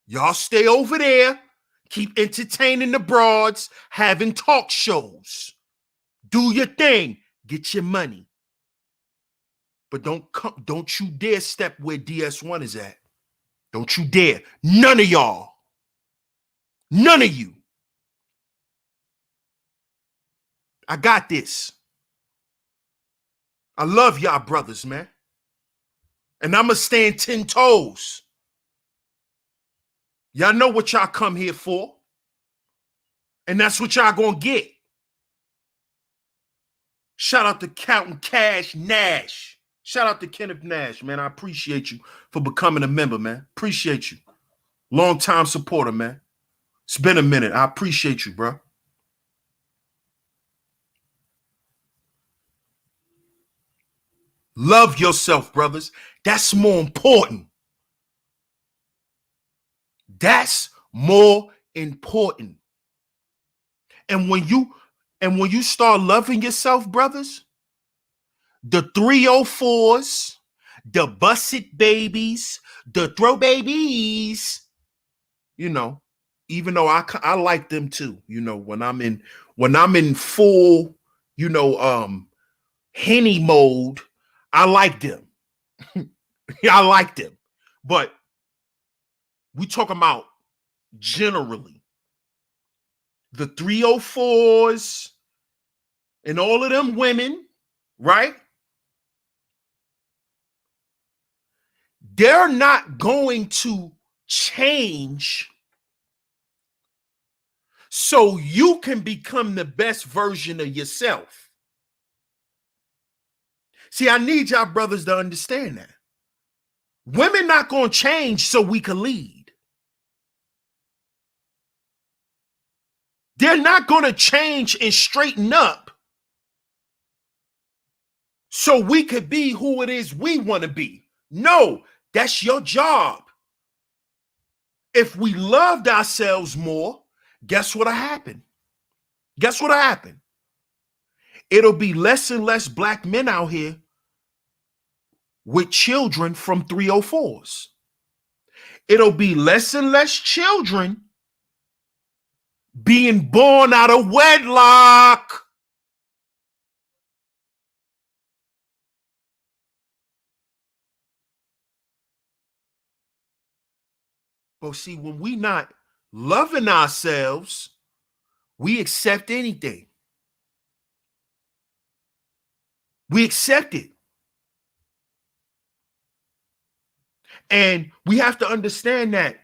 Y'all stay over there. Keep entertaining the broads, having talk shows. Do your thing. Get your money. But don't you dare step where DS1 is at. Don't you dare. None of y'all. None of you. I got this. I love y'all brothers, man. And I'ma stand 10 toes. Y'all know what y'all come here for. And that's what y'all gonna get. Shout out to Captain Cash Nash. Shout out to Kenneth Nash, man. I appreciate you for becoming a member, man. Appreciate you. Long-time supporter, man. It's been a minute. I appreciate you, bro. Love yourself, brothers. That's more important. That's more important. And when you start loving yourself, brothers, the 304s, the busted babies, the throw babies, you know, even though I like them too, you know, when I'm in full, you know, Henny mode, I like them. I like them. But we talking about generally the 304s and all of them women, right? They're not going to change so you can become the best version of yourself. See, I need y'all brothers to understand that. Women not going to change so we can lead. They're not going to change and straighten up so we could be who it is we want to be. No, that's your job. If we loved ourselves more, guess what'll happen? Guess what'll happen? It'll be less and less black men out here with children from 304s. It'll be less and less children being born out of wedlock. But see, when we not loving ourselves, we accept anything. We accept it. And we have to understand that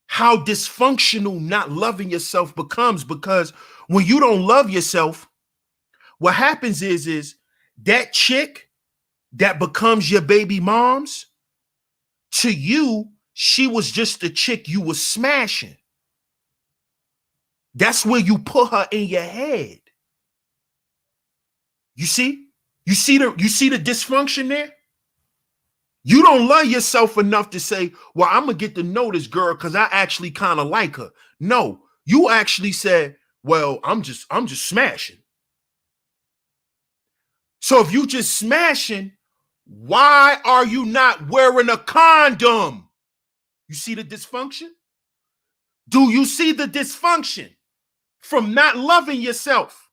how dysfunctional not loving yourself becomes, because when you don't love yourself, what happens is that chick that becomes your baby mom's, to you, she was just the chick you was smashing. That's where you put her in your head. You see? You see the dysfunction there? You don't love yourself enough to say, well, I'm going to get to know this girl because I actually kind of like her. No, you actually said, well, I'm just smashing. So if you just smashing, why are you not wearing a condom? You see the dysfunction? Do you see the dysfunction from not loving yourself?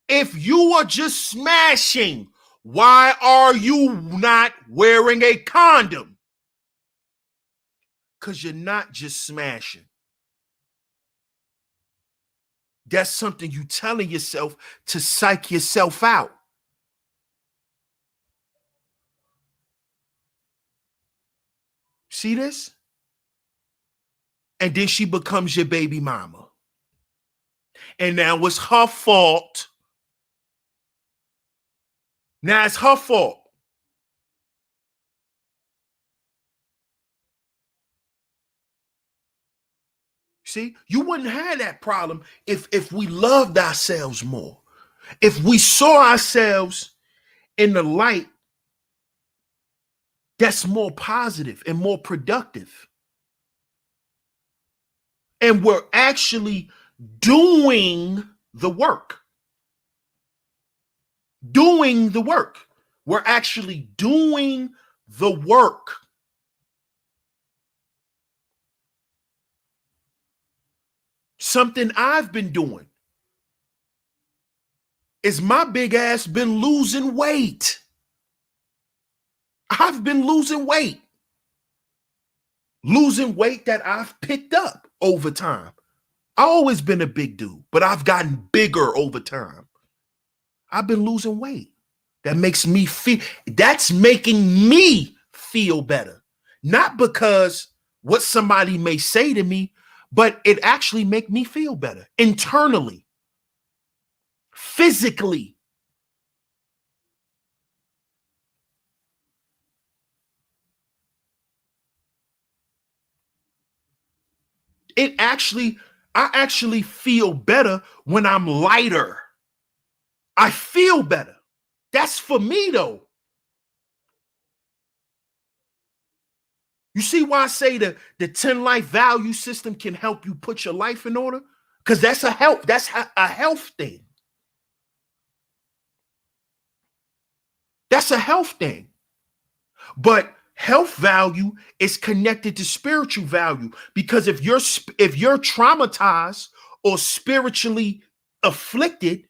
If you are just smashing, why are you not wearing a condom? Because you're not just smashing. That's something you telling yourself to psych yourself out. See this? And then she becomes your baby mama. And now it's her fault. Now it's her fault. See, you wouldn't have that problem if we loved ourselves more. If we saw ourselves in the light that's more positive and more productive. And we're actually doing the work. Doing the work. We're actually doing the work. Something I've been doing is my big ass been losing weight. I've been losing weight. Losing weight that I've picked up over time. I've always been a big dude, but I've gotten bigger over time. I've been losing weight. That's making me feel better. Not because what somebody may say to me, but it actually make me feel better internally, physically. I actually feel better when I'm lighter. I feel better. That's for me though. You see why I say the 10 life value system can help you put your life in order? Because that's a health thing. That's a health thing. But health value is connected to spiritual value, because if you're traumatized or spiritually afflicted,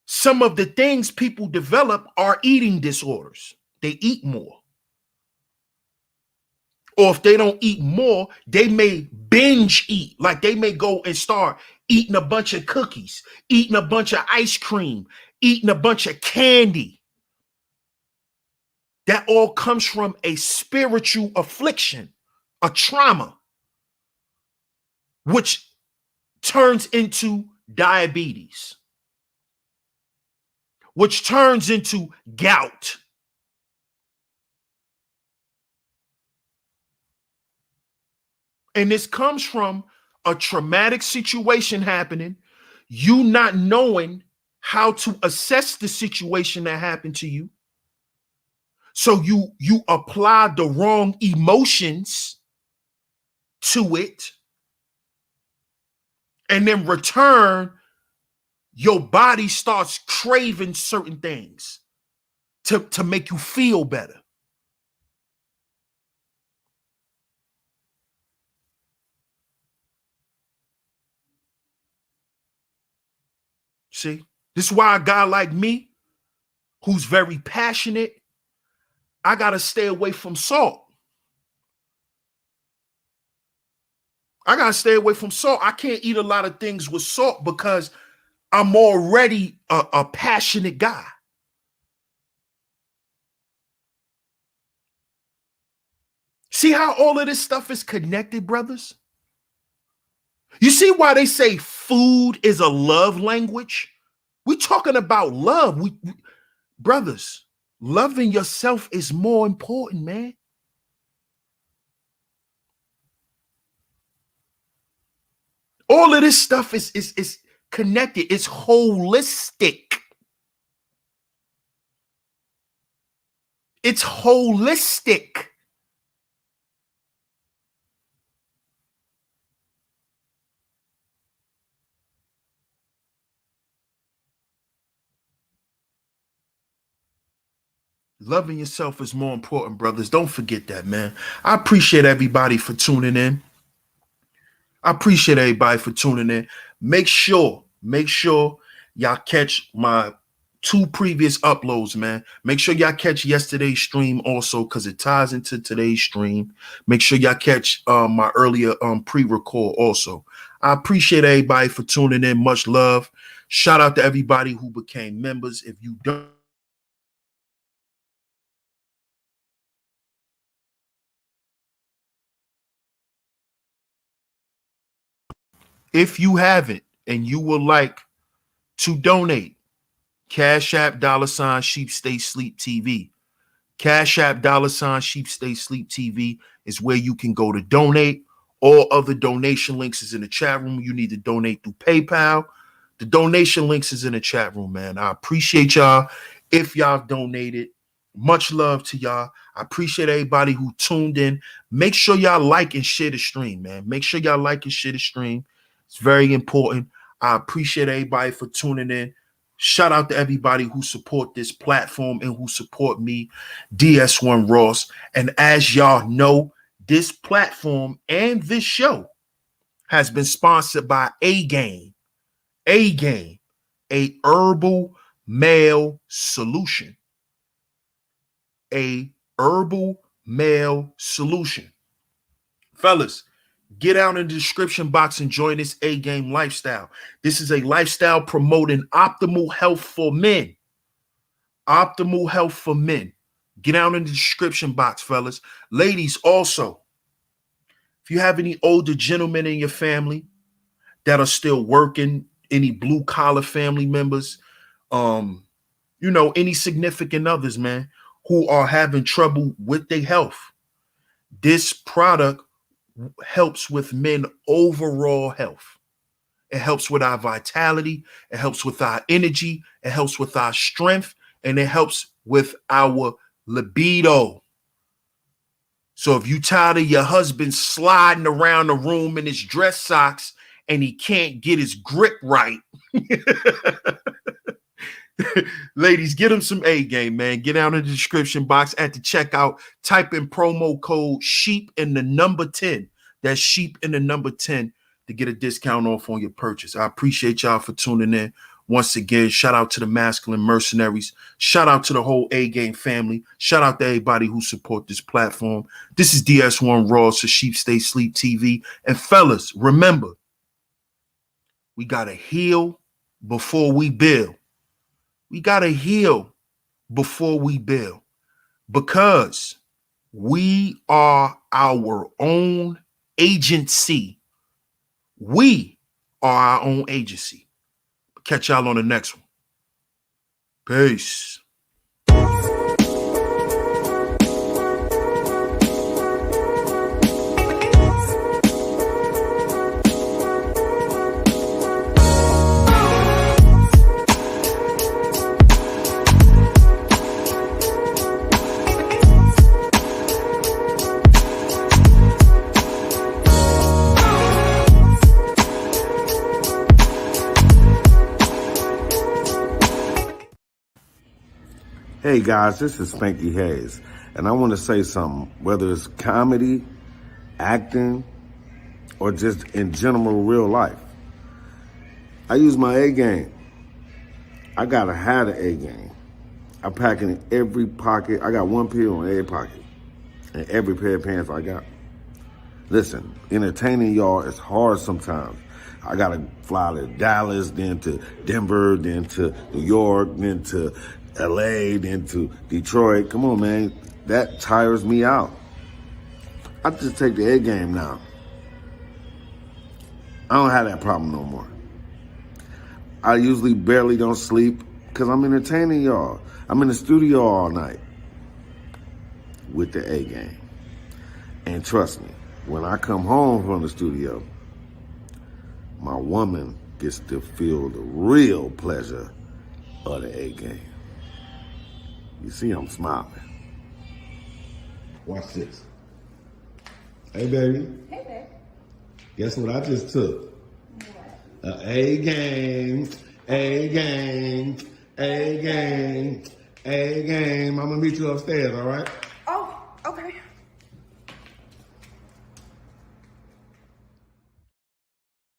some of the things people develop are eating disorders. They eat more. Or if they don't eat more, they may binge eat. Like they may go and start eating a bunch of cookies, eating a bunch of ice cream, eating a bunch of candy. That all comes from a spiritual affliction, a trauma, which turns into diabetes, which turns into gout. And this comes from a traumatic situation happening, you not knowing how to assess the situation that happened to you. So you apply the wrong emotions to it, and then return, your body starts craving certain things to make you feel better. See, this is why a guy like me, who's very passionate, I gotta stay away from salt. I gotta stay away from salt. I can't eat a lot of things with salt because I'm already a passionate guy. See how all of this stuff is connected, brothers? You see why they say food is a love language? We're talking about love. Brothers, loving yourself is more important, man. All of this stuff is connected. It's holistic. It's holistic. Loving yourself is more important, brothers. Don't forget that, man. I appreciate everybody for tuning in. I appreciate everybody for tuning in. Make sure y'all catch my 2 previous uploads, man. Make sure y'all catch yesterday's stream also, because it ties into today's stream. Make sure y'all catch my earlier pre-record also. I appreciate everybody for tuning in. Much love. Shout out to everybody who became members. If you don't, if you haven't and you would like to donate, Cash App $SheepStaySleepTV. Cash App $SheepStaySleepTV is where you can go to donate. All other donation links is in the chat room. You need to donate through PayPal. The donation links is in the chat room, man. I appreciate y'all if y'all donated. Much love to y'all. I appreciate everybody who tuned in. Make sure y'all like and share the stream, man. Make sure y'all like and share the stream. It's very important. I appreciate everybody for tuning in. Shout out to everybody who support this platform and who support me, DS1 Ross. And as y'all know, this platform and this show has been sponsored by A-Game, a herbal male solution. A herbal male solution. Fellas, get out in the description box and join this A-Game lifestyle. This is a lifestyle promoting optimal health for men. Optimal health for men. Get out in the description box, fellas. Ladies, also, if you have any older gentlemen in your family that are still working, any blue-collar family members, any significant others, man, who are having trouble with their health, this product helps with men overall health. It helps with our vitality. It helps with our energy. It helps with our strength. And it helps with our libido. So if you tired of your husband sliding around the room in his dress socks and he can't get his grip right, ladies, get him some A game, man. Get down in the description box at the checkout. Type in promo code SHEEP in the number 10. That's SHEEP in the number 10 to get a discount off on your purchase. I appreciate y'all for tuning in. Once again, shout out to the Masculine Mercenaries. Shout out to the whole A Game family. Shout out to everybody who support this platform. This is DS1 Raw for Sheep Stay Sleep TV. And fellas, remember, we got to heal before we build. We got to heal before we build, because we are our own agency. We are our own agency. Catch y'all on the next one. Peace. Hey guys, this is Spanky Hayes, and I want to say something, whether it's comedy, acting, or just in general real life. I use my A game. I gotta have the A game. I pack in every pocket. I got one pill in every pocket, and every pair of pants I got. Listen, entertaining y'all is hard sometimes. I gotta fly to Dallas, then to Denver, then to New York, then to LA, then to Detroit. Come on, man. That tires me out. I just take the A game now. I don't have that problem no more. I usually barely don't sleep because I'm entertaining y'all. I'm in the studio all night with the A game. And trust me, when I come home from the studio, my woman gets to feel the real pleasure of the A game. You see, I'm smiling. Watch this. Hey, baby. Hey, babe. Guess what I just took? What? A game, A game, A game, A game. I'm gonna meet you upstairs, all right?